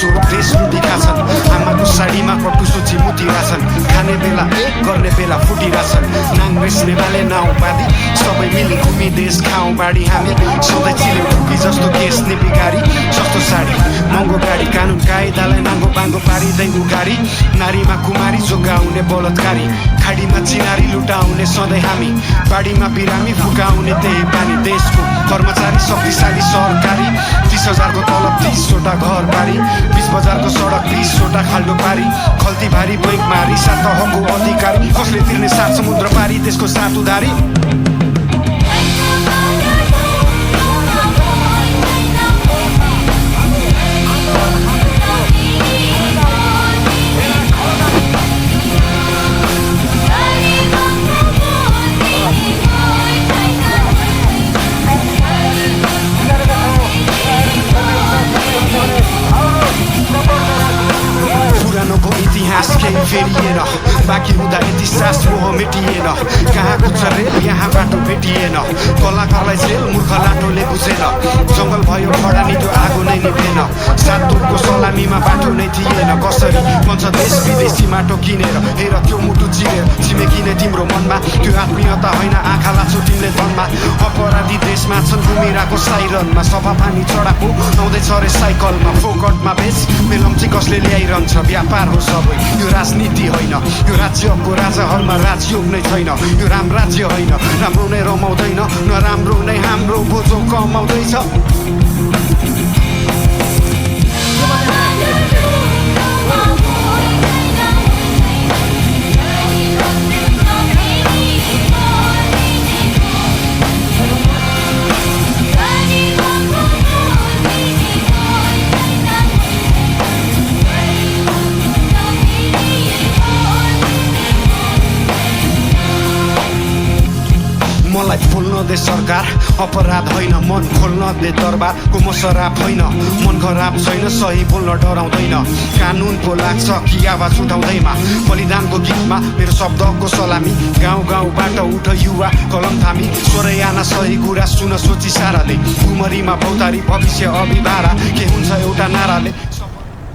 देशो देश लुटिका छन् आमाको साडीमा कटु सोची मुतिरहेछन् खाने बेला एक गर्ने बेला फुटिरहेछन् नाङ्ग्रेस नेपालले नाउँपादी सबै मिली घुमी देश खाउँ बाडी हामी सधैँ चिल्यो ढुकी जस्तो केस नेपी गाडी सस्तो साडी महँगो गाडी कानुन कायदालाई नाङ्गो बाङ्गो पारिँदै उगारी नारीमा कुमारी जोगाउने बलात्कारी खाडीमा चिनारी लुटाउने सधैँ हामी बाडीमा बिरामी फुकाउने त्यही पानी देशको कर्मचारी शक्तिशाली सरकारी 30,000 को तलब 30वटा घर पारी 20 बजारको सडक 20वटा खाल्डो पारी खल्ती भारी बैङ्क मारी 7 तहको अधिकारी कसले तिर्ने 7 समुद्र पारी देशको 7 उधारी इतिहास केही फेरिएन बाँकी हुँदा यति सास मोह मेटिएन कहाँको छ रेल यहाँ बाटो भेटिएन कलाकारलाई जेल मूर्ख लाटोले बुझेन जङ्गल भयो खडा नि त्यो आगो नै निभेन 7 तोपको सलामीमा बाटो नै थिएन कसरी बन्छ देश विदेशी माटो किनेर हेर त्यो मुटु चिरेर छिमेकी नै तिम्रो मनमा त्यो आत्मीयता होइन आँखा लाछो तिमीले धनमा अपराधी देशमा छन् घुमिरहेको साइरनमा सफा पानी चढाएको आउँदैछ रे साइकलमा फोकटमा बेच मेलम्ची कसले ल्याइरहन्छ व्यापार हो सबै यो राजनीति होइन यो राज्यको राजाहरूमा राजयोग नै छैन यो राम राज्य होइन राम्रो नै रमाउँदैन नराम्रो नै हाम्रो बोझो कमाउँदैछ मलाई खोल्न दे सरकार अपराध होइन मन खोल्न दे दरबारको म शराब होइन मन खराब छैन सही बोल्न डराउँदैन कानुनको लाग्छ कि आवाज उठाउँदैमा बलिदानको गीतमा मेरो शब्दको सलामी गाउँ गाउँबाट उठ युवा कलम थामी स्वरै आना सही कुरा सुन सोची साराले उमरीमा भौतारी भविष्य अभिभारा के हुन्छ एउटा नाराले